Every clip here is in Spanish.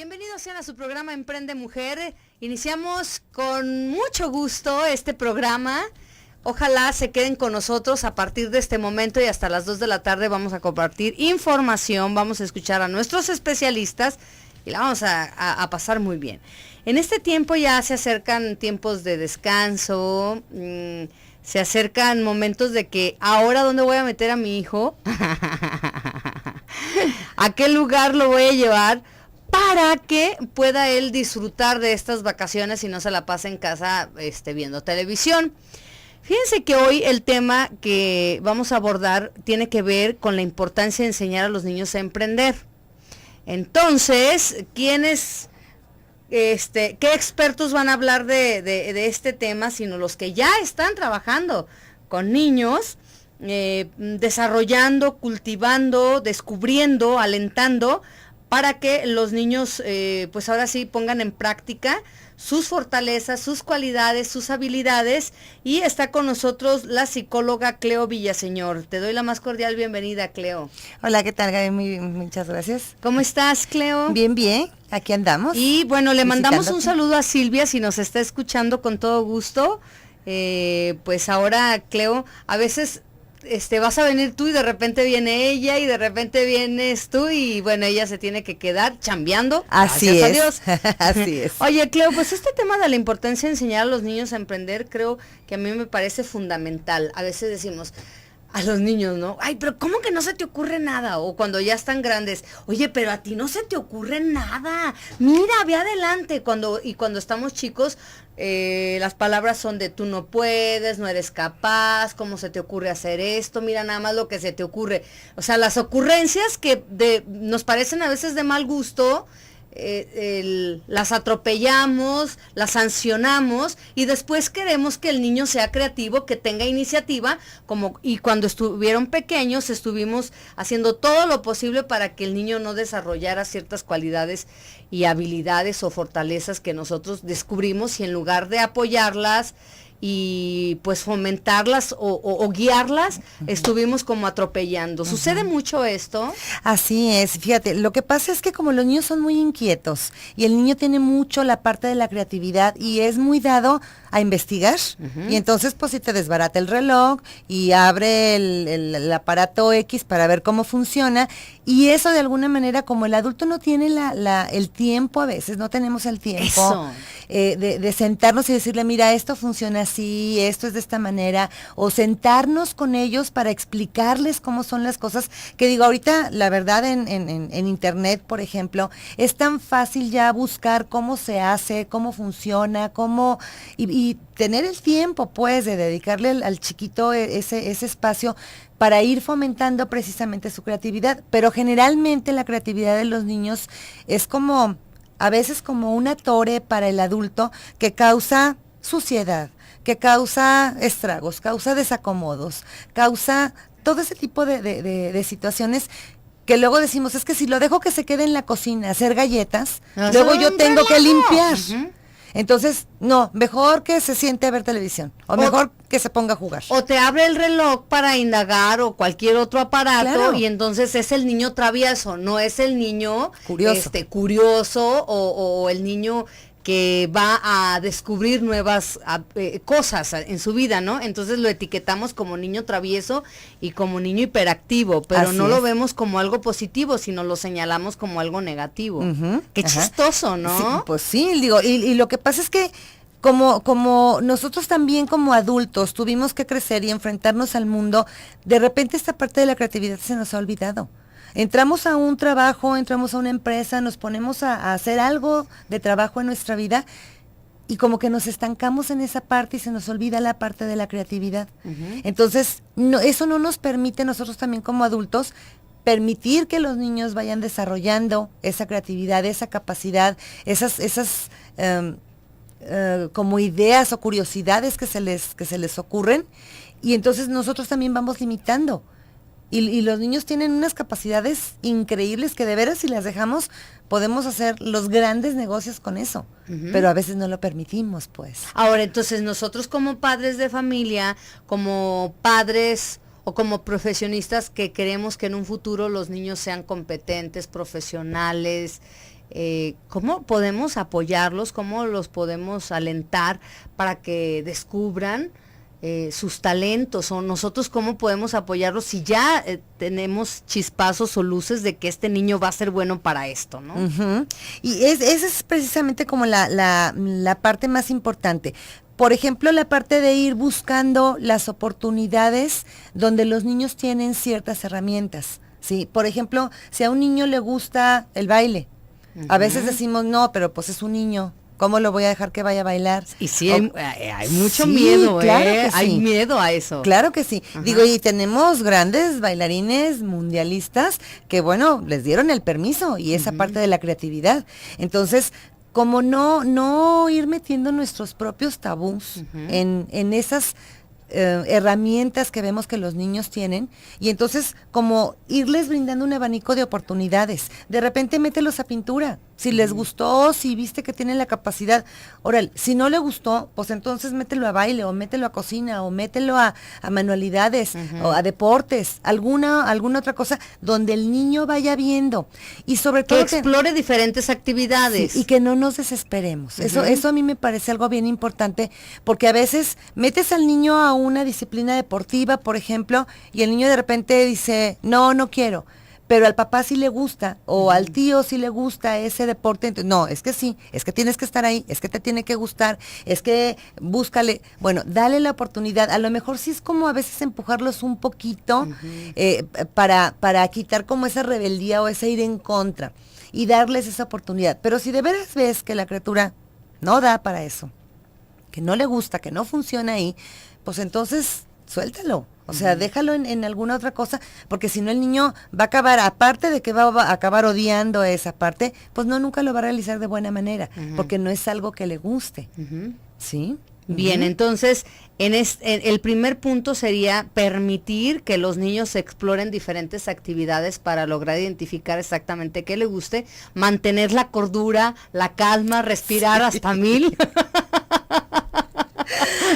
Bienvenidos sean a su programa Emprende Mujer. Iniciamos con mucho gusto este programa. Ojalá se queden con nosotros a partir de este momento y hasta las 2 de la tarde vamos a compartir información, vamos a escuchar a nuestros especialistas y la vamos a pasar muy bien. En este tiempo ya se acercan tiempos de descanso, se acercan momentos de que ahora ¿dónde voy a meter a mi hijo? ¿A qué lugar lo voy a llevar? Para que pueda él disfrutar de estas vacaciones y no se la pase en casa viendo televisión. Fíjense que hoy el tema que vamos a abordar tiene que ver con la importancia de enseñar a los niños a emprender. Entonces, qué expertos van a hablar de este tema, sino los que ya están trabajando con niños, desarrollando, cultivando, descubriendo, alentando, para que los niños, pues ahora sí pongan en práctica sus fortalezas, sus cualidades, sus habilidades. Y está con nosotros la psicóloga Cleo Villaseñor. Te doy la más cordial bienvenida, Cleo. Hola, ¿qué tal, Gaby? Muchas gracias. ¿Cómo estás, Cleo? Bien, bien, aquí andamos. Y bueno, le mandamos un saludo a Silvia, si nos está escuchando con todo gusto. Pues ahora, Cleo, a veces vas a venir tú y de repente viene ella y de repente vienes tú y bueno, ella se tiene que quedar chambeando. Así es. Adiós. Así es. Oye, Cleo, pues este tema de la importancia de enseñar a los niños a emprender, creo que a mí me parece fundamental. A veces decimos a los niños, ¿no? Ay, pero ¿cómo que no se te ocurre nada? O cuando ya están grandes, oye, pero a ti no se te ocurre nada. Mira, ve adelante. Cuando estamos chicos, las palabras son de tú no puedes, no eres capaz, ¿cómo se te ocurre hacer esto? Mira nada más lo que se te ocurre. O sea, las ocurrencias que nos parecen a veces de mal gusto, las atropellamos, las sancionamos y después queremos que el niño sea creativo, que tenga iniciativa, y cuando estuvieron pequeños estuvimos haciendo todo lo posible para que el niño no desarrollara ciertas cualidades y habilidades o fortalezas que nosotros descubrimos, y en lugar de apoyarlas y pues fomentarlas o guiarlas, estuvimos como atropellando. ¿Sucede mucho esto? Así es, fíjate, lo que pasa es que como los niños son muy inquietos y el niño tiene mucho la parte de la creatividad y es muy dado a investigar, y entonces pues si te desbarata el reloj y abre el aparato X para ver cómo funciona, y eso de alguna manera, como el adulto no tiene el tiempo, a veces no tenemos el tiempo de sentarnos y decirle, mira, esto funciona así, esto es de esta manera, o sentarnos con ellos para explicarles cómo son las cosas, que digo, ahorita la verdad en internet, por ejemplo, es tan fácil ya buscar cómo se hace, cómo funciona, y tener el tiempo pues de dedicarle al chiquito ese espacio para ir fomentando precisamente su creatividad. Pero generalmente la creatividad de los niños es a veces como una tore para el adulto, que causa suciedad, que causa estragos, causa desacomodos, causa todo ese tipo de situaciones que luego decimos, es que si lo dejo que se quede en la cocina a hacer galletas, luego yo tengo que limpiar. Entonces, no, mejor que se siente a ver televisión, o mejor que se ponga a jugar. O te abre el reloj para indagar o cualquier otro aparato, claro. Y entonces es el niño travieso, no es el niño curioso o el niño que va a descubrir nuevas cosas en su vida, ¿no? Entonces lo etiquetamos como niño travieso y como niño hiperactivo, pero así no lo vemos como algo positivo, sino lo señalamos como algo negativo. Qué chistoso, ¿no? Sí, pues sí, digo, y lo que pasa es que como nosotros también como adultos tuvimos que crecer y enfrentarnos al mundo, de repente esta parte de la creatividad se nos ha olvidado. Entramos a un trabajo, entramos a una empresa, nos ponemos a hacer algo de trabajo en nuestra vida y como que nos estancamos en esa parte y se nos olvida la parte de la creatividad. Entonces, eso no nos permite nosotros también como adultos permitir que los niños vayan desarrollando esa creatividad, esa capacidad, esas como ideas o curiosidades que se les ocurren, y entonces nosotros también vamos limitando. Y los niños tienen unas capacidades increíbles que de veras si las dejamos podemos hacer los grandes negocios con eso, pero a veces no lo permitimos, pues. Ahora, entonces nosotros como padres de familia, como padres o como profesionistas que queremos que en un futuro los niños sean competentes, profesionales, ¿cómo podemos apoyarlos? ¿Cómo los podemos alentar para que descubran sus talentos? O nosotros cómo podemos apoyarlos si ya tenemos chispazos o luces de que este niño va a ser bueno para esto, ¿no? Uh-huh. Y esa es precisamente como la parte más importante. Por ejemplo, la parte de ir buscando las oportunidades donde los niños tienen ciertas herramientas, ¿sí? Por ejemplo, si a un niño le gusta el baile, a veces decimos, no, pero pues es un niño, ¿cómo lo voy a dejar que vaya a bailar? Y sí, hay mucho miedo, claro que hay sí. miedo a eso. Claro que sí. Ajá. Digo, y tenemos grandes bailarines mundialistas que, bueno, les dieron el permiso y esa parte de la creatividad. Entonces, como no ir metiendo nuestros propios tabús en esas herramientas que vemos que los niños tienen, y entonces como irles brindando un abanico de oportunidades. De repente mételos a pintura, si les gustó, si viste que tienen la capacidad. Órale, si no le gustó, pues entonces mételo a baile, o mételo a cocina, o mételo a manualidades, o a deportes, alguna otra cosa donde el niño vaya viendo, y sobre todo que explore diferentes actividades. Sí, y que no nos desesperemos. Eso a mí me parece algo bien importante, porque a veces metes al niño a una disciplina deportiva, por ejemplo, y el niño de repente dice, no quiero, pero al papá sí le gusta, o al tío sí le gusta ese deporte. Entonces, no, es que sí, es que tienes que estar ahí, es que te tiene que gustar, es que búscale, bueno, dale la oportunidad. A lo mejor sí es como a veces empujarlos un poquito para quitar como esa rebeldía o ese ir en contra, y darles esa oportunidad. Pero si de veras ves que la criatura no da para eso, que no le gusta, que no funciona ahí, pues entonces suéltalo. O sea, déjalo en alguna otra cosa, porque si no el niño va a acabar, aparte de que va a acabar odiando esa parte, pues nunca lo va a realizar de buena manera, porque no es algo que le guste. ¿Sí? Bien, entonces, el primer punto sería permitir que los niños exploren diferentes actividades para lograr identificar exactamente qué le guste, mantener la cordura, la calma, respirar hasta 1000.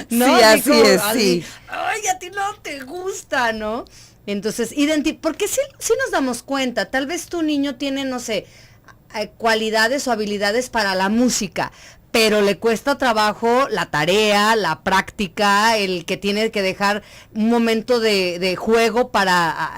¿No? Sí, así es, sí. Ay, a ti no te gusta, ¿no? Entonces, porque sí nos damos cuenta, tal vez tu niño tiene, no sé, cualidades o habilidades para la música, pero le cuesta trabajo la tarea, la práctica, el que tiene que dejar un momento de juego para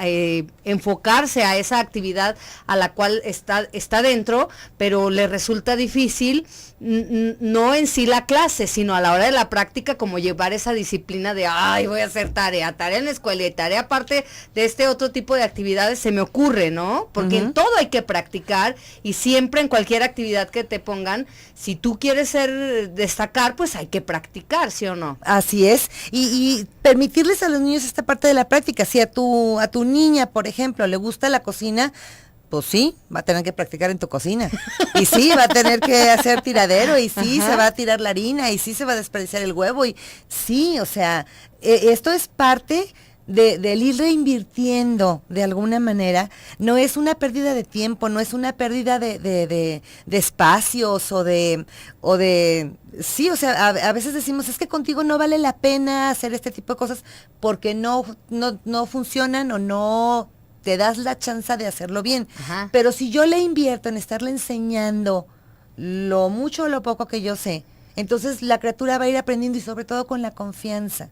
enfocarse a esa actividad a la cual está dentro, pero le resulta difícil, no en sí la clase, sino a la hora de la práctica, como llevar esa disciplina de, voy a hacer tarea en la escuela y tarea aparte de este otro tipo de actividades, se me ocurre, ¿no? Porque en todo hay que practicar, y siempre en cualquier actividad que te pongan, si tú quieres destacar, pues hay que practicar, ¿sí o no? Así es, y permitirles a los niños esta parte de la práctica. Si a tu niña, por ejemplo, le gusta la cocina, pues sí, va a tener que practicar en tu cocina, y sí, va a tener que hacer tiradero, y sí, se va a tirar la harina, y sí se va a desperdiciar el huevo, y sí, o sea, esto es parte del ir reinvirtiendo de alguna manera. No es una pérdida de tiempo, no es una pérdida de espacios o de sí, o sea, a veces decimos, es que contigo no vale la pena hacer este tipo de cosas porque no funcionan, o no te das la chance de hacerlo bien. Pero si yo le invierto en estarle enseñando lo mucho o lo poco que yo sé, entonces la criatura va a ir aprendiendo, y sobre todo con la confianza.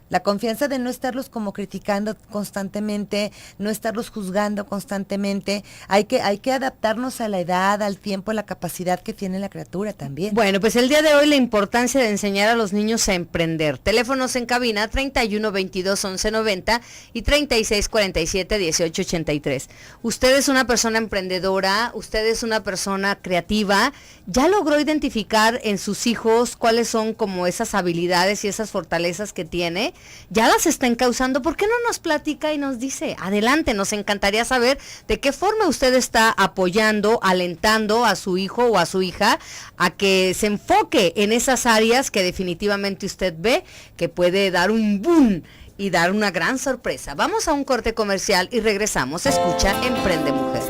La confianza de no estarlos como criticando constantemente, no estarlos juzgando constantemente. Hay que adaptarnos a la edad, al tiempo, a la capacidad que tiene la criatura también. Bueno, pues el día de hoy la importancia de enseñar a los niños a emprender. Teléfonos en cabina 31 22 11 90 y 36 47 18 83. Usted es una persona emprendedora, usted es una persona creativa, ya logró identificar en sus hijos cuáles son como esas habilidades y esas fortalezas que tiene, ya las está encauzando. ¿Por qué no nos platica y nos dice? Adelante, nos encantaría saber de qué forma usted está apoyando, alentando a su hijo o a su hija a que se enfoque en esas áreas que definitivamente usted ve que puede dar un boom y dar una gran sorpresa. Vamos a un corte comercial y regresamos. Escucha Emprende Mujer.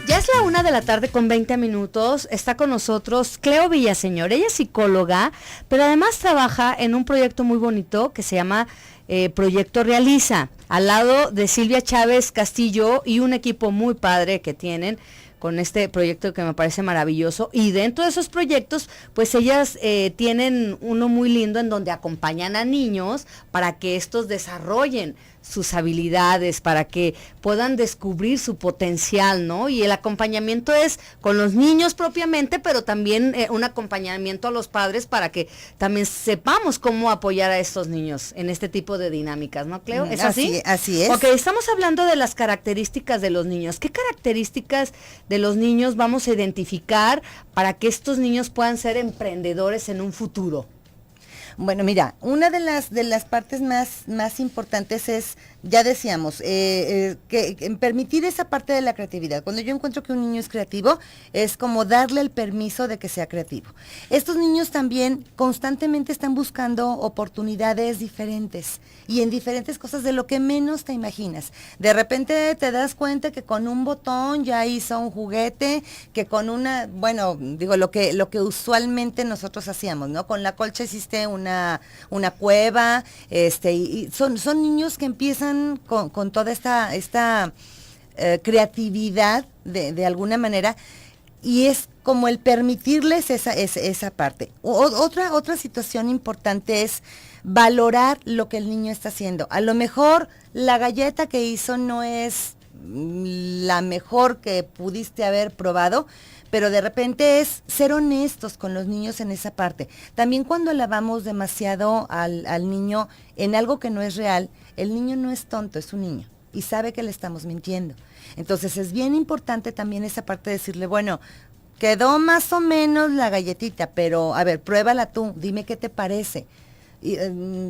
Ya es la 1:20 está con nosotros Cleo Villaseñor. Ella es psicóloga, pero además trabaja en un proyecto muy bonito que se llama Proyecto Realiza, al lado de Silvia Chávez Castillo y un equipo muy padre que tienen con este proyecto que me parece maravilloso. Y dentro de esos proyectos, pues ellas tienen uno muy lindo en donde acompañan a niños para que estos desarrollen sus habilidades, para que puedan descubrir su potencial, ¿no? Y el acompañamiento es con los niños propiamente, pero también un acompañamiento a los padres para que también sepamos cómo apoyar a estos niños en este tipo de dinámicas, ¿no, Cleo? ¿Es así? Así es. Ok, estamos hablando de las características de los niños. ¿Qué características de los niños vamos a identificar para que estos niños puedan ser emprendedores en un futuro? Bueno, mira, una de las partes más importantes es, ya decíamos, que permitir esa parte de la creatividad. Cuando yo encuentro que un niño es creativo, es como darle el permiso de que sea creativo. Estos niños también constantemente están buscando oportunidades diferentes y en diferentes cosas de lo que menos te imaginas. De repente te das cuenta que con un botón ya hizo un juguete, que con lo que usualmente nosotros hacíamos, ¿no? Con la colcha hiciste una cueva, y son niños que empiezan con toda esta creatividad de alguna manera, y es como el permitirles esa parte. Otra situación importante es valorar lo que el niño está haciendo. A lo mejor la galleta que hizo no es la mejor que pudiste haber probado, pero de repente es ser honestos con los niños en esa parte. También cuando alabamos demasiado al niño en algo que no es real, el niño no es tonto, es un niño y sabe que le estamos mintiendo. Entonces es bien importante también esa parte de decirle, bueno, quedó más o menos la galletita, pero a ver, pruébala tú, dime qué te parece.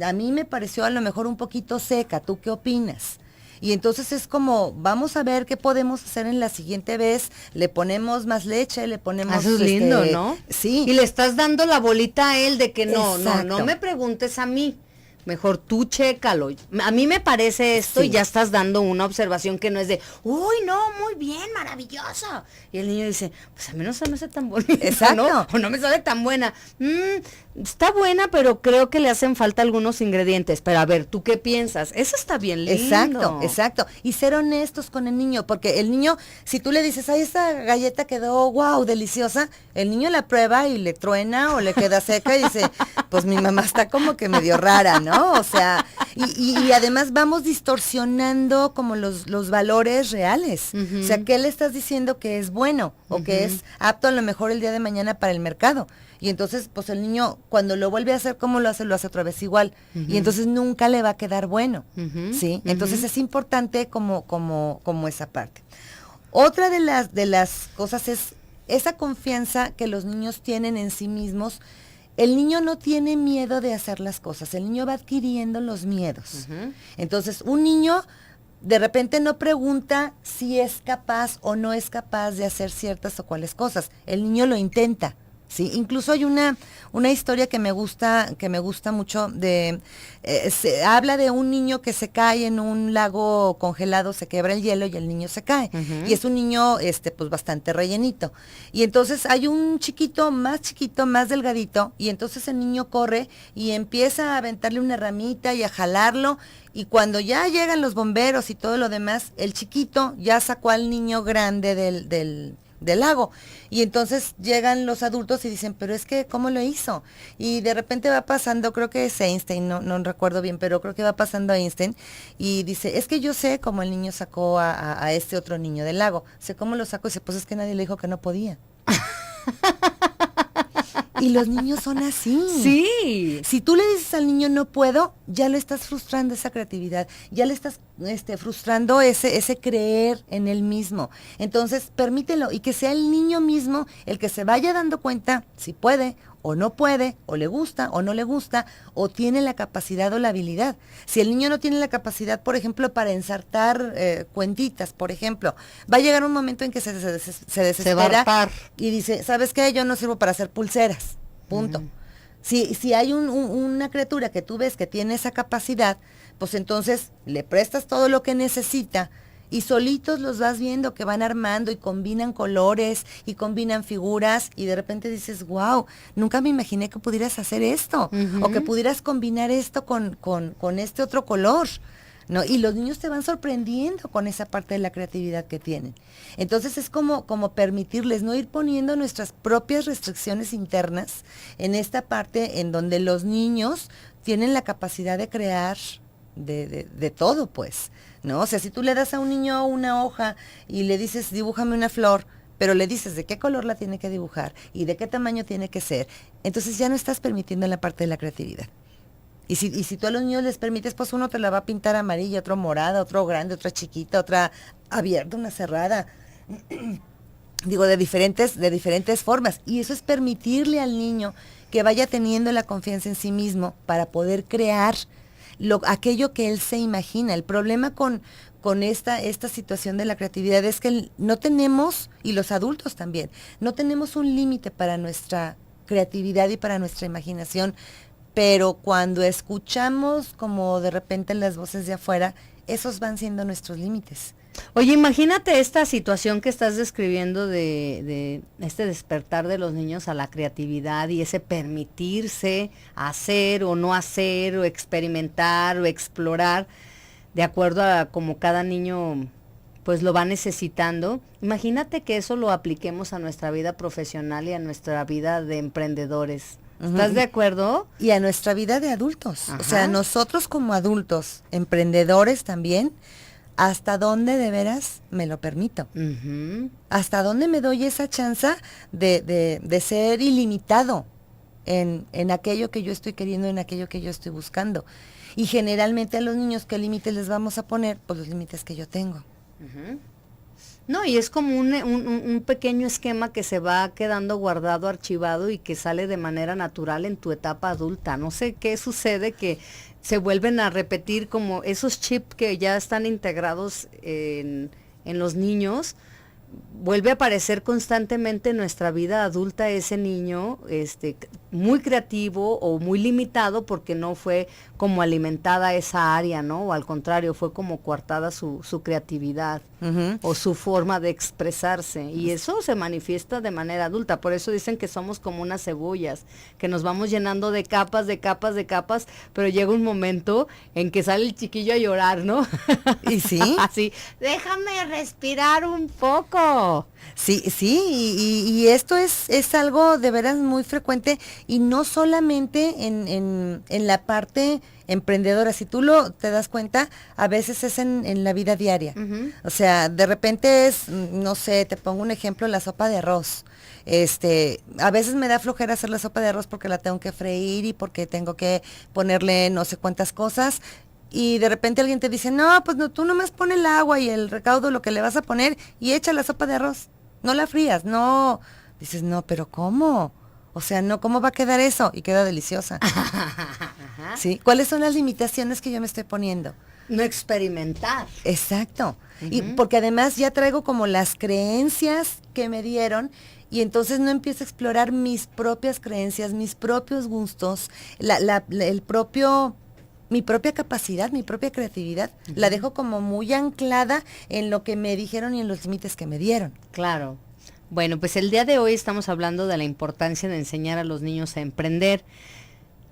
A mí me pareció a lo mejor un poquito seca, ¿tú qué opinas? Y entonces es como, vamos a ver qué podemos hacer en la siguiente vez, le ponemos más leche, le ponemos... Eso es lindo, ¿no? Sí. Y le estás dando la bolita a él de que no Exacto. me preguntes a mí, mejor tú chécalo. A mí me parece esto, Sí. y ya estás dando una observación que no es de, uy, no, muy bien, maravilloso. Y el niño dice, pues a mí no se me hace tan bonita, Exacto. ¿no? O no me sale tan buena. Está buena, pero creo que le hacen falta algunos ingredientes. Pero a ver, ¿tú qué piensas? Eso está bien lindo. Exacto. Y ser honestos con el niño, porque el niño, si tú le dices, ay, esta galleta quedó, wow, deliciosa, el niño la prueba y le truena o le queda seca y dice, pues mi mamá está como que medio rara, ¿no? O sea, y además vamos distorsionando como los valores reales. Uh-huh. O sea, ¿qué le estás diciendo que es bueno o que es apto a lo mejor el día de mañana para el mercado? Y entonces, pues el niño, cuando lo vuelve a hacer, ¿cómo lo hace otra vez igual. Y entonces nunca le va a quedar bueno, ¿sí? Entonces es importante como esa parte. Otra de las cosas es esa confianza que los niños tienen en sí mismos. El niño no tiene miedo de hacer las cosas, el niño va adquiriendo los miedos. Entonces, un niño de repente no pregunta si es capaz o no es capaz de hacer ciertas o cuales cosas. El niño lo intenta. Sí, incluso hay una historia que me gusta mucho se habla de un niño que se cae en un lago congelado, se quebra el hielo y el niño se cae. Y es un niño pues bastante rellenito. Y entonces hay un chiquito, más delgadito, y entonces el niño corre y empieza a aventarle una ramita y a jalarlo, y cuando ya llegan los bomberos y todo lo demás, el chiquito ya sacó al niño grande del lago. Y entonces llegan los adultos y dicen, pero es que, ¿cómo lo hizo? Y de repente va pasando, creo que es Einstein, no recuerdo bien, pero creo que va pasando a Einstein, y dice, es que yo sé cómo el niño sacó a este otro niño del lago. Sé cómo lo sacó, y dice, pues es que nadie le dijo que no podía. Y los niños son así. Sí. Si tú le dices al niño no puedo, ya le estás frustrando esa creatividad, ya le estás frustrando ese creer en él mismo. Entonces, permítelo y que sea el niño mismo el que se vaya dando cuenta si puede o no puede, o le gusta o no le gusta, o tiene la capacidad o la habilidad. Si el niño no tiene la capacidad, por ejemplo, para ensartar cuentitas, por ejemplo, va a llegar un momento en que se desespera Se va a hartar. y dice, ¿sabes qué? Yo no sirvo para hacer pulseras, punto. Si hay una criatura que tú ves que tiene esa capacidad, pues entonces le prestas todo lo que necesita Y solitos los vas viendo que van armando y combinan colores y combinan figuras y de repente dices, wow, nunca me imaginé que pudieras hacer esto o que pudieras combinar esto con este otro color, ¿no? Y los niños te van sorprendiendo con esa parte de la creatividad que tienen. Entonces es como permitirles no ir poniendo nuestras propias restricciones internas en esta parte en donde los niños tienen la capacidad de crear de todo, pues, ¿no? O sea, si tú le das a un niño una hoja y le dices, dibújame una flor, pero le dices de qué color la tiene que dibujar y de qué tamaño tiene que ser, entonces ya no estás permitiendo la parte de la creatividad. Y si tú a los niños les permites, pues uno te la va a pintar amarilla, otro morada, otro grande, otra chiquita, otra abierta, una cerrada. Digo, de diferentes formas. Y eso es permitirle al niño que vaya teniendo la confianza en sí mismo para poder crear aquello que él se imagina. El problema con esta situación de la creatividad es que no tenemos, y los adultos también, no tenemos un límite para nuestra creatividad y para nuestra imaginación, pero cuando escuchamos como de repente las voces de afuera, esos van siendo nuestros límites. Oye, imagínate esta situación que estás describiendo de este despertar de los niños a la creatividad y ese permitirse hacer o no hacer o experimentar o explorar de acuerdo a como cada niño pues lo va necesitando. Imagínate que eso lo apliquemos a nuestra vida profesional y a nuestra vida de emprendedores. ¿Estás de acuerdo? Y a nuestra vida de adultos. Ajá. O sea, nosotros como adultos, emprendedores también, ¿hasta dónde de veras me lo permito? ¿Hasta dónde me doy esa chance de ser ilimitado en aquello que yo estoy queriendo, en aquello que yo estoy buscando? Y generalmente a los niños, ¿qué límites les vamos a poner? Pues los límites que yo tengo. No, y es como un pequeño esquema que se va quedando guardado, archivado y que sale de manera natural en tu etapa adulta. No sé qué sucede, que se vuelven a repetir como esos chips que ya están integrados en los niños. Vuelve a aparecer constantemente en nuestra vida adulta ese niño muy creativo o muy limitado porque no fue como alimentada esa área, ¿no? O al contrario, fue como coartada su creatividad o su forma de expresarse. Y eso se manifiesta de manera adulta. Por eso dicen que somos como unas cebollas, que nos vamos llenando de capas, pero llega un momento en que sale el chiquillo a llorar, ¿no? ¿Y sí? Así, déjame respirar un poco. Sí, y esto es algo de veras muy frecuente y no solamente en la parte emprendedora. Si tú te das cuenta, a veces es en la vida diaria. O sea, de repente es, no sé, te pongo un ejemplo, la sopa de arroz. A veces me da flojera hacer la sopa de arroz porque la tengo que freír y porque tengo que ponerle no sé cuántas cosas. Y de repente alguien te dice, no, pues no, tú nomás pon el agua y el recaudo, lo que le vas a poner, y echa la sopa de arroz. No la frías, no. Dices, no, pero ¿cómo? O sea, no, ¿cómo va a quedar eso? Y queda deliciosa. ¿Sí? ¿Cuáles son las limitaciones que yo me estoy poniendo? No experimentar. Exacto. Y porque además ya traigo como las creencias que me dieron y entonces no empiezo a explorar mis propias creencias, mis propios gustos, mi propia capacidad, mi propia creatividad, la dejo como muy anclada en lo que me dijeron y en los límites que me dieron. Claro. Bueno, pues el día de hoy estamos hablando de la importancia de enseñar a los niños a emprender.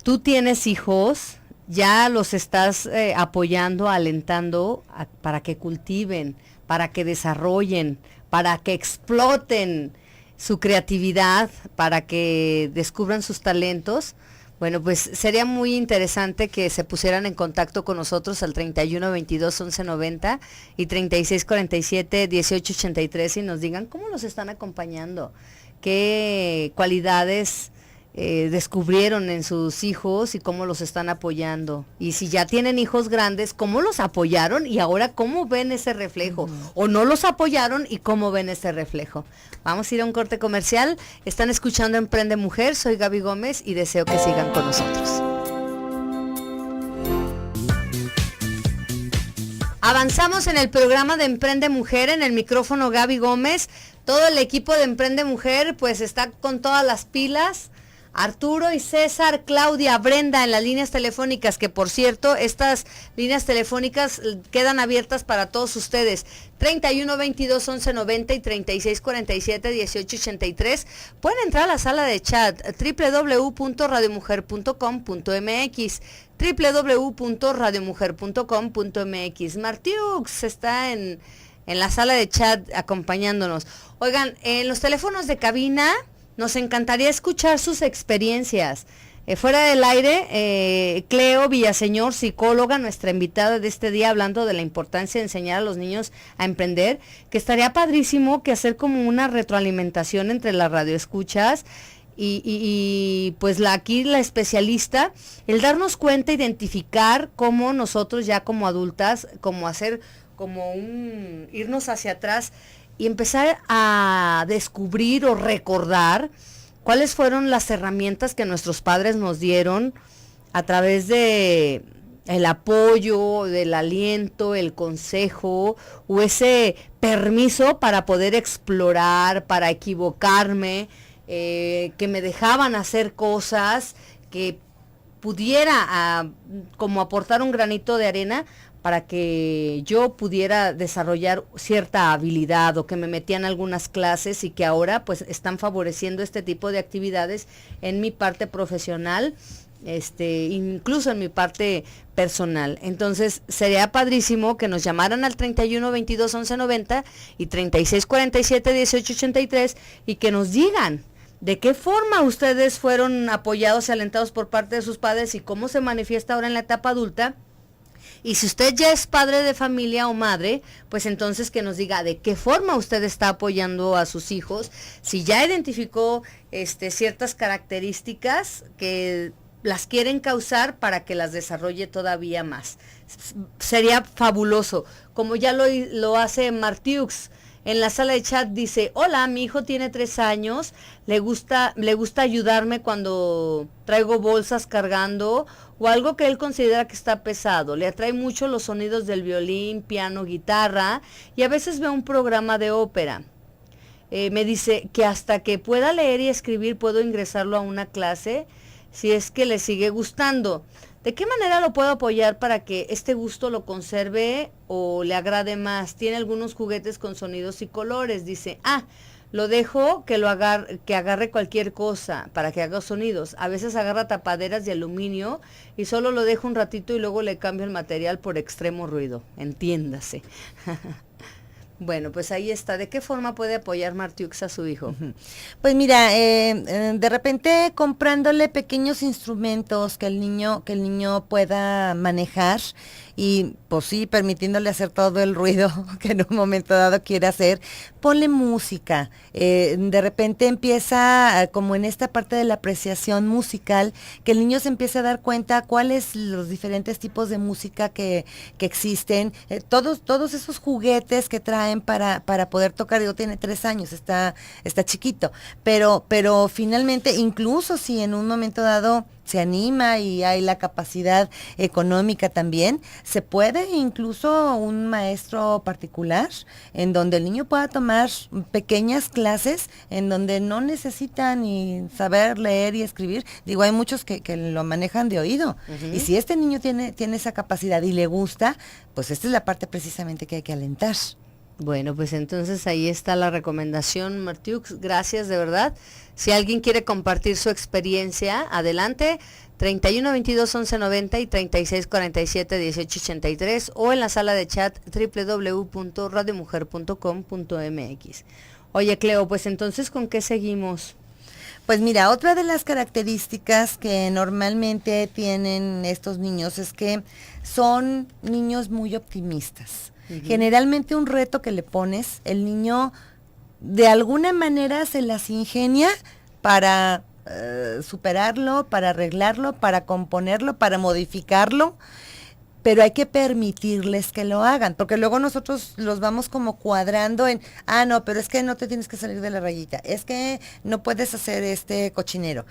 Tú tienes hijos, ya los estás apoyando, alentando para que cultiven, para que desarrollen, para que exploten su creatividad, para que descubran sus talentos. Bueno, pues sería muy interesante que se pusieran en contacto con nosotros al 31 22 11 90 y 36 47 18 83 y nos digan cómo los están acompañando, qué cualidades descubrieron en sus hijos y cómo los están apoyando. Y si ya tienen hijos grandes, cómo los apoyaron y ahora cómo ven ese reflejo. O no los apoyaron y cómo ven ese reflejo. Vamos a ir a un corte comercial. Están escuchando Emprende Mujer. Soy Gaby Gómez y deseo que sigan con nosotros. Avanzamos en el programa de Emprende Mujer, en el micrófono Gaby Gómez. Todo el equipo de Emprende Mujer pues está con todas las pilas Arturo y César, Claudia, Brenda en las líneas telefónicas, que por cierto, estas líneas telefónicas quedan abiertas para todos ustedes. 31 22 11 90 y 36 47 18 83. Pueden entrar a la sala de chat www.radiomujer.com.mx www.radiomujer.com.mx. Martiux está en la sala de chat acompañándonos. Oigan, en los teléfonos de cabina nos encantaría escuchar sus experiencias. Fuera del aire, Cleo Villaseñor, psicóloga, nuestra invitada de este día, hablando de la importancia de enseñar a los niños a emprender, que estaría padrísimo que hacer como una retroalimentación entre las radioescuchas y pues aquí la especialista, el darnos cuenta, identificar cómo nosotros ya como adultas, como hacer como irnos hacia atrás y empezar a descubrir o recordar cuáles fueron las herramientas que nuestros padres nos dieron a través de el apoyo, del aliento, el consejo o ese permiso para poder explorar, para equivocarme, que me dejaban hacer cosas que pudiera como aportar un granito de arena para que yo pudiera desarrollar cierta habilidad, o que me metían algunas clases y que ahora pues están favoreciendo este tipo de actividades en mi parte profesional, incluso en mi parte personal. Entonces sería padrísimo que nos llamaran al 31 22 11 90 y 36 47 18 83 y que nos digan de qué forma ustedes fueron apoyados y alentados por parte de sus padres y cómo se manifiesta ahora en la etapa adulta. Y si usted ya es padre de familia o madre, pues entonces que nos diga de qué forma usted está apoyando a sus hijos, si ya identificó ciertas características que las quieren causar para que las desarrolle todavía más. Sería fabuloso, como ya lo hace Martiux. En la sala de chat dice: hola, mi hijo tiene 3 años, le gusta ayudarme cuando traigo bolsas cargando o algo que él considera que está pesado. Le atrae mucho los sonidos del violín, piano, guitarra y a veces ve un programa de ópera. Me dice que hasta que pueda leer y escribir puedo ingresarlo a una clase si es que le sigue gustando. ¿De qué manera lo puedo apoyar para que este gusto lo conserve o le agrade más? Tiene algunos juguetes con sonidos y colores. Dice, lo dejo que agarre cualquier cosa para que haga sonidos. A veces agarra tapaderas de aluminio y solo lo dejo un ratito y luego le cambio el material por extremo ruido. Entiéndase. Bueno, pues ahí está. ¿De qué forma puede apoyar Martiux a su hijo? Pues mira, de repente comprándole pequeños instrumentos que el niño pueda manejar y pues sí, permitiéndole hacer todo el ruido que en un momento dado quiere hacer. Ponle música. De repente empieza como en esta parte de la apreciación musical, que el niño se empiece a dar cuenta cuáles los diferentes tipos de música que existen, todos esos juguetes que traen para poder tocar. Digo, tiene 3 años, está chiquito, pero finalmente, incluso si en un momento dado se anima y hay la capacidad económica también, se puede incluso un maestro particular en donde el niño pueda tomar pequeñas clases en donde no necesita ni saber leer y escribir. Digo, hay muchos que lo manejan de oído. Uh-huh. Y si este niño tiene esa capacidad y le gusta, pues esta es la parte precisamente que hay que alentar. Bueno, pues entonces ahí está la recomendación, Martiux. Gracias, de verdad. Si alguien quiere compartir su experiencia, adelante. 31 22 11 90 y 36 47 18 83 o en la sala de chat www.radiomujer.com.mx. Oye, Cleo, pues entonces, ¿con qué seguimos? Pues mira, otra de las características que normalmente tienen estos niños es que son niños muy optimistas. Uh-huh. Generalmente un reto que le pones, el niño de alguna manera se las ingenia para superarlo, para arreglarlo, para componerlo, para modificarlo, pero hay que permitirles que lo hagan, porque luego nosotros los vamos como cuadrando en, no, pero es que no te tienes que salir de la rayita, es que no puedes hacer este cochinero.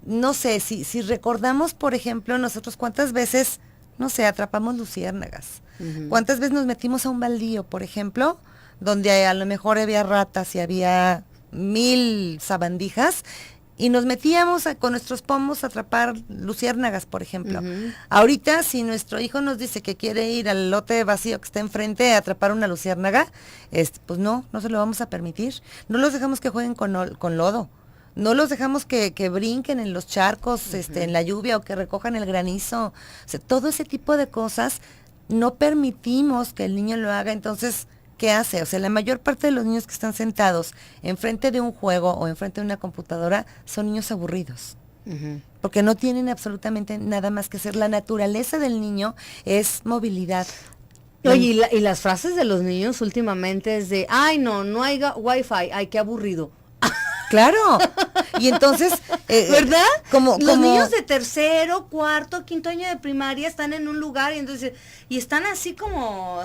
No sé, si recordamos, por ejemplo, nosotros cuántas veces, no sé, atrapamos luciérnagas. Uh-huh. ¿Cuántas veces nos metimos a un baldío, por ejemplo, donde a lo mejor había ratas y había 1000 sabandijas y nos metíamos con nuestros pomos a atrapar luciérnagas, por ejemplo. Ahorita, si nuestro hijo nos dice que quiere ir al lote vacío que está enfrente a atrapar una luciérnaga, pues no se lo vamos a permitir. No los dejamos que jueguen con lodo. No los dejamos que brinquen en los charcos, en la lluvia, o que recojan el granizo. O sea, todo ese tipo de cosas no permitimos que el niño lo haga. Entonces, ¿qué hace? O sea, la mayor parte de los niños que están sentados enfrente de un juego o enfrente de una computadora son niños aburridos. Porque no tienen absolutamente nada más que hacer. La naturaleza del niño es movilidad. Oye, y las frases de los niños últimamente es de, ay, no hay wifi, ay, qué aburrido. Claro. Y entonces, ¿verdad? Como los niños de tercero, cuarto, quinto año de primaria están en un lugar y están así como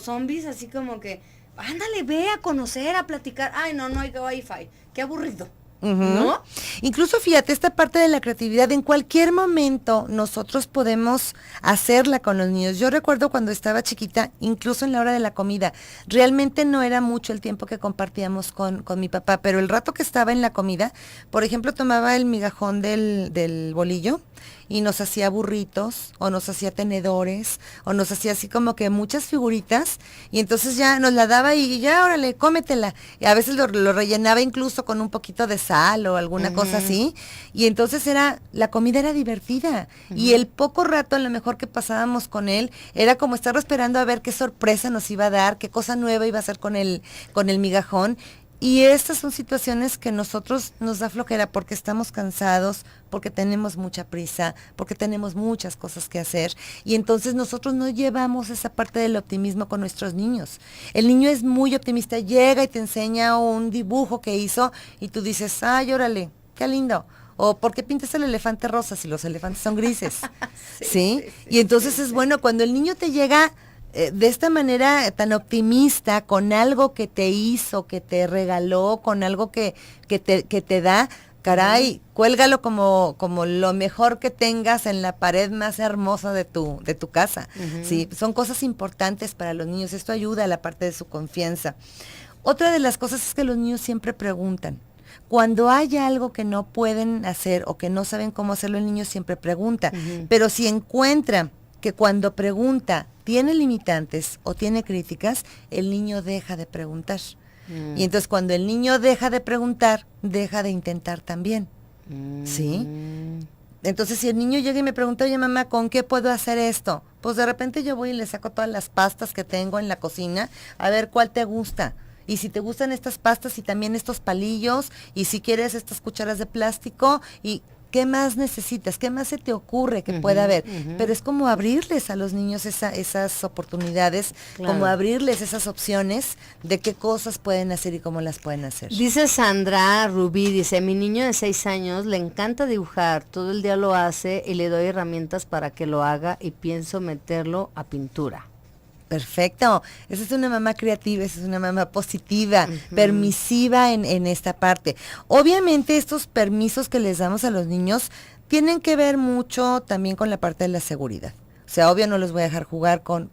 zombies, así como que, ándale, ve a conocer, a platicar. Ay, no hay wifi, qué aburrido. ¿No? Incluso fíjate, esta parte de la creatividad, en cualquier momento nosotros podemos hacerla con los niños. Yo recuerdo cuando estaba chiquita, incluso en la hora de la comida, realmente no era mucho el tiempo que compartíamos con mi papá, pero el rato que estaba en la comida, por ejemplo, tomaba el migajón del bolillo y nos hacía burritos, o nos hacía tenedores, o nos hacía así como que muchas figuritas, y entonces ya nos la daba y ya, órale, cómetela. Y a veces lo rellenaba incluso con un poquito de sal o alguna cosa así, y entonces la comida era divertida, y el poco rato a lo mejor que pasábamos con él, era como estar esperando a ver qué sorpresa nos iba a dar, qué cosa nueva iba a hacer con el migajón. Y estas son situaciones que nosotros nos da flojera porque estamos cansados, porque tenemos mucha prisa, porque tenemos muchas cosas que hacer, y entonces nosotros no llevamos esa parte del optimismo con nuestros niños. El niño es muy optimista, llega y te enseña un dibujo que hizo y tú dices, ay, órale, qué lindo. O ¿por qué pintas el elefante rosa si los elefantes son grises? ¿Sí? Y entonces es bueno cuando el niño te llega de esta manera tan optimista, con algo que te hizo, que te regaló, con algo que te da, caray, cuélgalo como lo mejor que tengas en la pared más hermosa de tu casa. Sí, son cosas importantes para los niños. Esto ayuda a la parte de su confianza. Otra de las cosas es que los niños siempre preguntan. Cuando hay algo que no pueden hacer o que no saben cómo hacerlo, el niño siempre pregunta. Pero si encuentra que cuando pregunta tiene limitantes o tiene críticas, el niño deja de preguntar. Y entonces cuando el niño deja de preguntar, deja de intentar también. ¿Sí? Entonces si el niño llega y me pregunta, oye mamá, ¿con qué puedo hacer esto? Pues de repente yo voy y le saco todas las pastas que tengo en la cocina, a ver cuál te gusta. Y si te gustan estas pastas y también estos palillos, y si quieres estas cucharas de plástico, y ¿qué más necesitas? ¿Qué más se te ocurre que pueda haber? Pero es como abrirles a los niños esas oportunidades, como abrirles esas opciones de qué cosas pueden hacer y cómo las pueden hacer. Dice Sandra Rubí, dice, mi niño de 6 años le encanta dibujar, todo el día lo hace y le doy herramientas para que lo haga y pienso meterlo a pintura. Perfecto, esa es una mamá creativa, esa es una mamá positiva, permisiva en esta parte. Obviamente estos permisos que les damos a los niños tienen que ver mucho también con la parte de la seguridad. O sea, obvio no los voy a dejar jugar con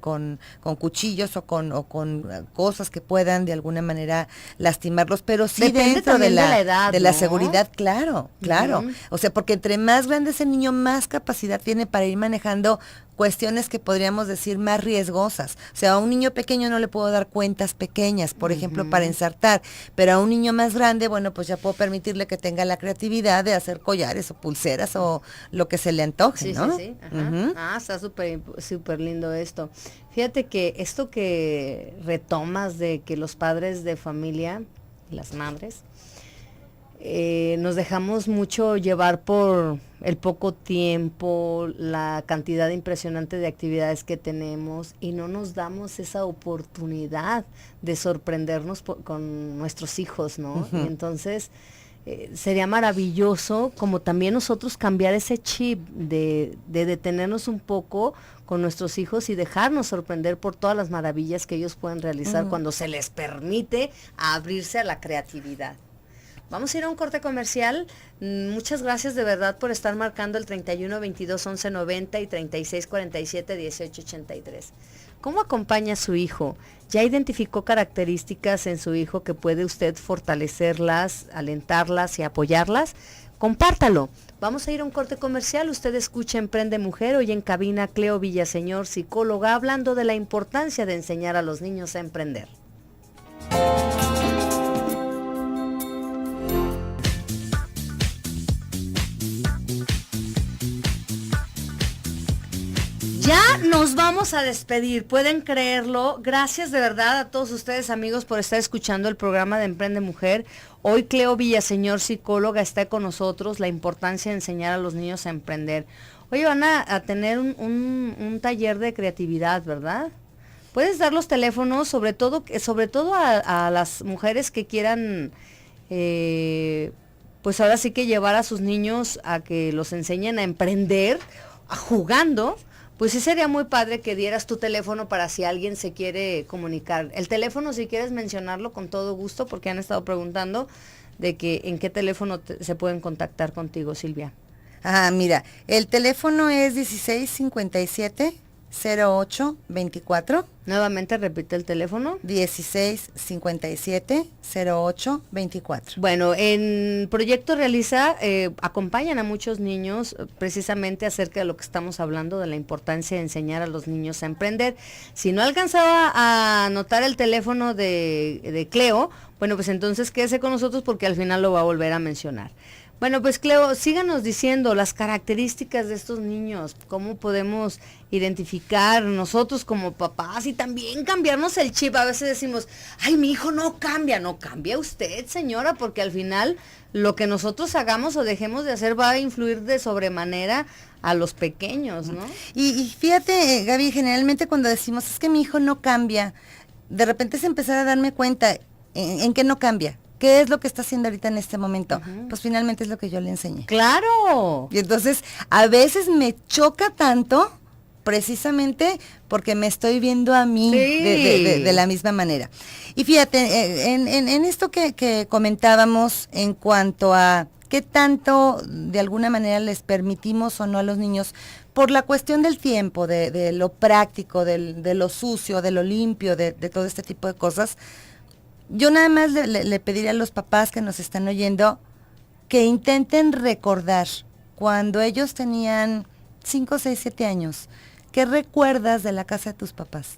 cuchillos o con cosas que puedan de alguna manera lastimarlos, pero sí depende dentro de la edad, de la ¿no? seguridad, claro. O sea, porque entre más grande es el niño, más capacidad tiene para ir manejando cuestiones que podríamos decir más riesgosas. O sea, a un niño pequeño no le puedo dar cuentas pequeñas, por ejemplo, para ensartar, pero a un niño más grande, bueno, pues ya puedo permitirle que tenga la creatividad de hacer collares o pulseras o lo que se le antoje, ¿no? Sí. Ajá. Está súper lindo esto. Fíjate que esto que retomas de que los padres de familia, las madres, nos dejamos mucho llevar por el poco tiempo, la cantidad impresionante de actividades que tenemos y no nos damos esa oportunidad de sorprendernos con nuestros hijos, ¿no? Y entonces sería maravilloso como también nosotros cambiar ese chip de detenernos un poco con nuestros hijos y dejarnos sorprender por todas las maravillas que ellos pueden realizar cuando se les permite abrirse a la creatividad. Vamos a ir a un corte comercial. Muchas gracias de verdad por estar marcando el 31 22 11 90 y 36 47 18 83. ¿Cómo acompaña a su hijo? ¿Ya identificó características en su hijo que puede usted fortalecerlas, alentarlas y apoyarlas? compártalo. Vamos a ir a un corte comercial. Usted escucha Emprende Mujer. Hoy en cabina Cleo Villaseñor, psicóloga, hablando de la importancia de enseñar a los niños a emprender. Ya nos vamos a despedir, pueden creerlo. Gracias de verdad a todos ustedes, amigos, por estar escuchando el programa de Emprende Mujer. Hoy Cleo Villaseñor, psicóloga, está con nosotros. La importancia de enseñar a los niños a emprender. Hoy van a tener un taller de creatividad, ¿verdad? Puedes dar los teléfonos, sobre todo a las mujeres que quieran, pues ahora sí que llevar a sus niños a que los enseñen a emprender, jugando. Pues sí sería muy padre que dieras tu teléfono para si alguien se quiere comunicar. El teléfono, si quieres mencionarlo, con todo gusto, porque han estado preguntando de que en qué teléfono se pueden contactar contigo, Silvia. Mira, el teléfono es 1657-0824. Nuevamente repite el teléfono. 1657-0824. Bueno, en Proyecto Realiza acompañan a muchos niños precisamente acerca de lo que estamos hablando, de la importancia de enseñar a los niños a emprender. Si no alcanzaba a anotar el teléfono de Cleo, bueno, pues entonces quédese con nosotros porque al final lo va a volver a mencionar. Bueno, pues Cleo, síganos diciendo las características de estos niños, cómo podemos identificar nosotros como papás y también cambiarnos el chip. A veces decimos, ay, mi hijo no cambia usted, señora, porque al final lo que nosotros hagamos o dejemos de hacer va a influir de sobremanera a los pequeños, ¿no? Y fíjate, Gaby, generalmente cuando decimos, es que mi hijo no cambia, de repente es empezar a darme cuenta en qué no cambia. ¿Qué es lo que está haciendo ahorita en este momento? Uh-huh. Pues finalmente es lo que yo le enseñé. ¡Claro! Y entonces, a veces me choca tanto, precisamente porque me estoy viendo a mí de la misma manera. Y fíjate, en esto que comentábamos en cuanto a qué tanto de alguna manera les permitimos o no a los niños, por la cuestión del tiempo, de lo práctico, de lo sucio, de lo limpio, de todo este tipo de cosas, yo nada más le pediría a los papás que nos están oyendo que intenten recordar cuando ellos tenían 5, 6, 7 años. ¿Qué recuerdas de la casa de tus papás?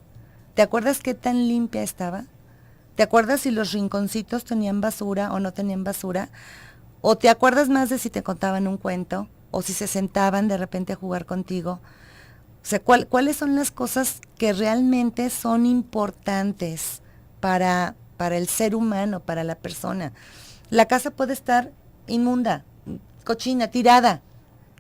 ¿Te acuerdas qué tan limpia estaba? ¿Te acuerdas si los rinconcitos tenían basura o no tenían basura? ¿O te acuerdas más de si te contaban un cuento? ¿O si se sentaban de repente a jugar contigo? O sea, ¿cuáles son las cosas que realmente son importantes para el ser humano, para la persona? La casa puede estar inmunda, cochina, tirada,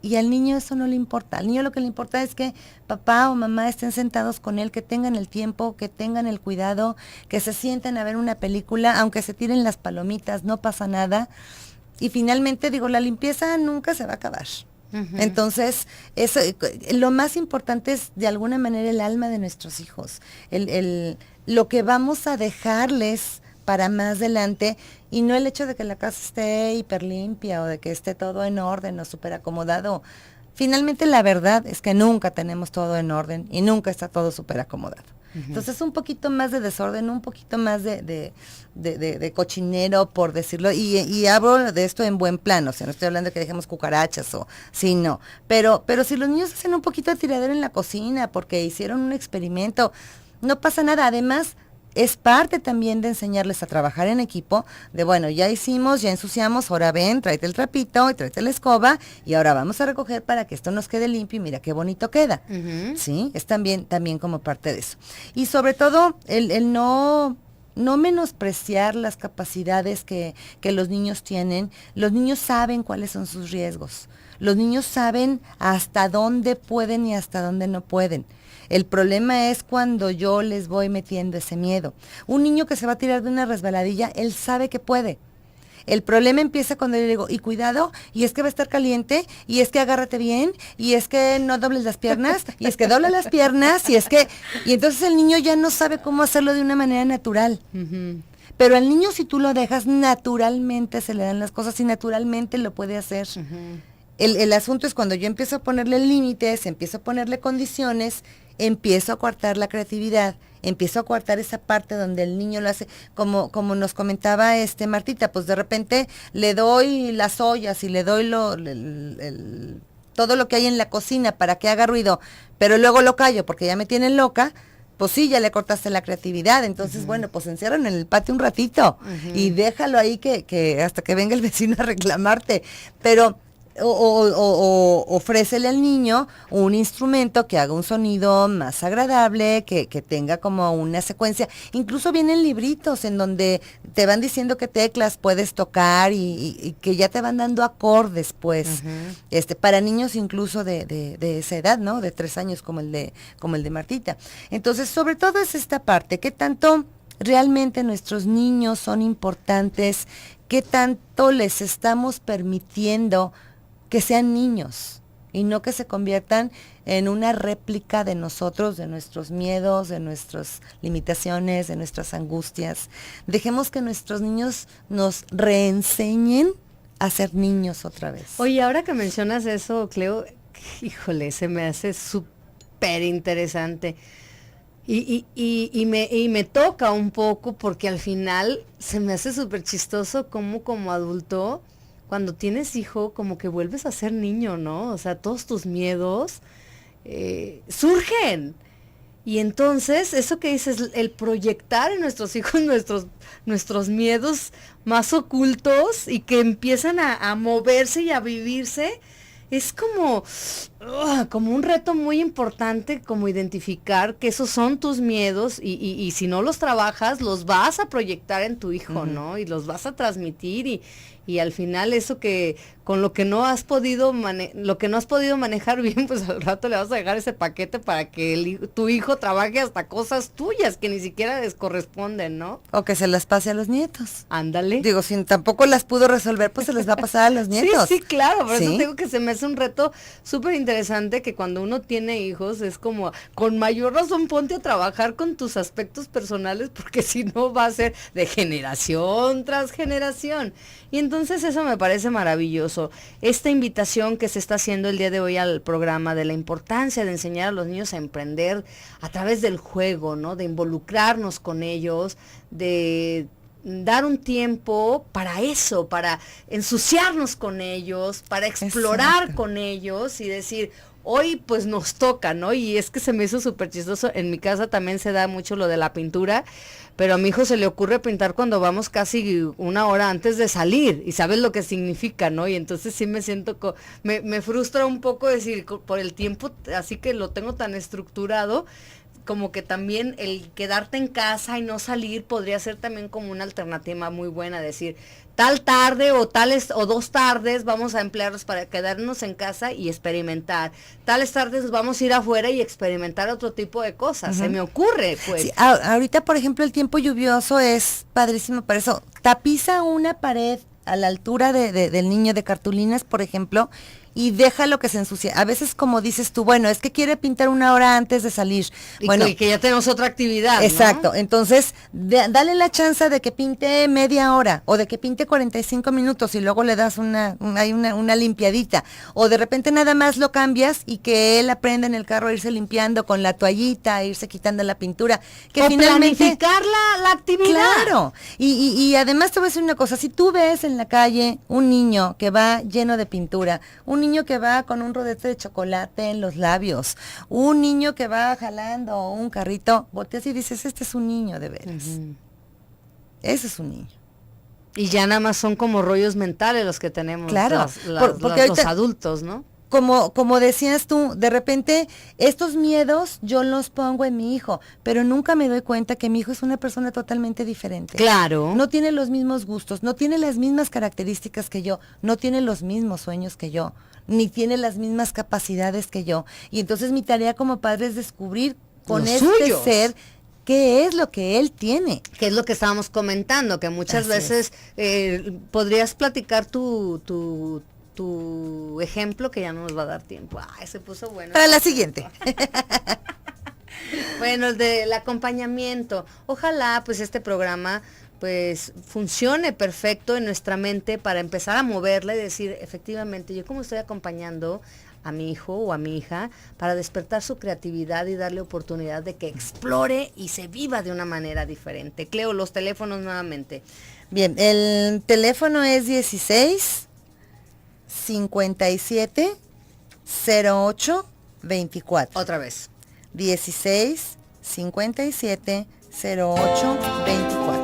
y al niño eso no le importa. Al niño lo que le importa es que papá o mamá estén sentados con él, que tengan el tiempo, que tengan el cuidado, que se sienten a ver una película, aunque se tiren las palomitas, no pasa nada. Y finalmente, digo, la limpieza nunca se va a acabar. Uh-huh. Entonces, eso, lo más importante es de alguna manera el alma de nuestros hijos, lo que vamos a dejarles para más adelante, y no el hecho de que la casa esté hiper limpia o de que esté todo en orden o súper acomodado. Finalmente la verdad es que nunca tenemos todo en orden y nunca está todo súper acomodado. Uh-huh. Entonces un poquito más de desorden, un poquito más de cochinero, por decirlo, y hablo de esto en buen plano, o sea, no estoy hablando de que dejemos cucarachas o sí, no, pero si los niños hacen un poquito de tiradero en la cocina porque hicieron un experimento, no pasa nada. Además, es parte también de enseñarles a trabajar en equipo, de bueno, ya hicimos, ya ensuciamos, ahora ven, tráete el trapito y tráete la escoba y ahora vamos a recoger para que esto nos quede limpio y mira qué bonito queda. Uh-huh. Sí, es también como parte de eso. Y sobre todo, el no menospreciar las capacidades que los niños tienen. Los niños saben cuáles son sus riesgos. Los niños saben hasta dónde pueden y hasta dónde no pueden. El problema es cuando yo les voy metiendo ese miedo. Un niño que se va a tirar de una resbaladilla, él sabe que puede. El problema empieza cuando yo le digo, y cuidado, y es que va a estar caliente, y es que agárrate bien, y es que no dobles las piernas, y es que dobla las piernas, y entonces el niño ya no sabe cómo hacerlo de una manera natural. Uh-huh. Pero al niño, si tú lo dejas, naturalmente se le dan las cosas y naturalmente lo puede hacer. Uh-huh. El asunto es cuando yo empiezo a ponerle límites, empiezo a ponerle condiciones, empiezo a coartar la creatividad empiezo a coartar esa parte donde el niño lo hace, como nos comentaba Martita, pues de repente le doy las ollas y le doy todo lo que hay en la cocina para que haga ruido, pero luego lo callo porque ya me tienen loca. Pues sí, ya le cortaste la creatividad, entonces bueno, pues enciérralo en el patio un ratito y déjalo ahí que hasta que venga el vecino a reclamarte, pero ofrécele al niño un instrumento que haga un sonido más agradable, que tenga como una secuencia. Incluso vienen libritos en donde te van diciendo qué teclas puedes tocar y que ya te van dando acordes, pues, para niños incluso de esa edad, ¿no? De 3 años como el de Martita. Entonces, sobre todo es esta parte, ¿qué tanto realmente nuestros niños son importantes? ¿Qué tanto les estamos permitiendo que sean niños y no que se conviertan en una réplica de nosotros, de nuestros miedos, de nuestras limitaciones, de nuestras angustias? Dejemos que nuestros niños nos reenseñen a ser niños otra vez. Oye, ahora que mencionas eso, Cleo, híjole, se me hace súper interesante. Y me toca un poco porque al final se me hace súper chistoso como adulto, cuando tienes hijo, como que vuelves a ser niño, ¿no? O sea, todos tus miedos surgen. Y entonces, eso que dices, el proyectar en nuestros hijos nuestros miedos más ocultos y que empiezan a moverse y a vivirse, es como un reto muy importante, como identificar que esos son tus miedos y si no los trabajas, los vas a proyectar en tu hijo, ¿no? Y los vas a transmitir y al final eso que con lo que no has podido manejar bien, pues al rato le vas a dejar ese paquete para que tu hijo trabaje hasta cosas tuyas que ni siquiera les corresponden, ¿no? O que se las pase a los nietos. Ándale. Digo, si tampoco las pudo resolver, pues se les va a pasar a los nietos. Sí, claro, por eso digo que se me hace un reto súper interesante, que cuando uno tiene hijos es como, con mayor razón ponte a trabajar con tus aspectos personales, porque si no va a ser de generación tras generación. Y entonces eso me parece maravilloso. Esta invitación que se está haciendo el día de hoy al programa de la importancia de enseñar a los niños a emprender a través del juego, ¿no? De involucrarnos con ellos, de dar un tiempo para eso, para ensuciarnos con ellos, para explorar con ellos y decir, hoy pues nos toca, ¿no? Y es que se me hizo súper chistoso. En mi casa también se da mucho lo de la pintura, pero a mi hijo se le ocurre pintar cuando vamos casi 1 hora antes de salir, y sabes lo que significa, ¿no? Y entonces sí me siento, me frustra un poco decir, por el tiempo, así que lo tengo tan estructurado, como que también el quedarte en casa y no salir podría ser también como una alternativa muy buena, decir, tal tarde o 2 tardes vamos a emplearlos para quedarnos en casa y experimentar. Tales tardes vamos a ir afuera y experimentar otro tipo de cosas. Se me ocurre, pues. Sí, ahorita, por ejemplo, el tiempo lluvioso es padrísimo para eso. Tapiza una pared a la altura del niño de cartulinas, por ejemplo, y déjalo que se ensucie. A veces, como dices tú, bueno, es que quiere pintar 1 hora antes de salir. Y que ya tenemos otra actividad, exacto, ¿no? Entonces, dale la chance de que pinte media hora, o de que pinte 45 minutos, y luego le das una limpiadita. O de repente nada más lo cambias y que él aprenda en el carro a irse limpiando con la toallita, a irse quitando la pintura. Que o finalmente planificar la actividad. Claro, y además te voy a decir una cosa, si tú ves en la calle un niño que va lleno de pintura, un niño que va con un rodete de chocolate en los labios, un niño que va jalando un carrito, volteas y dices, este es un niño de veras. Ese es un niño. Y ya nada más son como rollos mentales los que tenemos, claro, porque los adultos, ¿no? Como decías tú, de repente estos miedos yo los pongo en mi hijo, pero nunca me doy cuenta que mi hijo es una persona totalmente diferente. Claro. No tiene los mismos gustos, no tiene las mismas características que yo, no tiene los mismos sueños que yo, ni tiene las mismas capacidades que yo. Y entonces mi tarea como padre es descubrir con ser qué es lo que él tiene. Que es lo que estábamos comentando, que muchas veces podrías platicar tu ejemplo, que ya no nos va a dar tiempo. Ay, se puso bueno. Para la siguiente. Bueno, el del acompañamiento. Ojalá pues este programa pues funcione perfecto en nuestra mente para empezar a moverla y decir, efectivamente, yo como estoy acompañando a mi hijo o a mi hija para despertar su creatividad y darle oportunidad de que explore y se viva de una manera diferente? Cleo, los teléfonos nuevamente. Bien, el teléfono es 16 57 08 24. Otra vez. 16 57 08 24.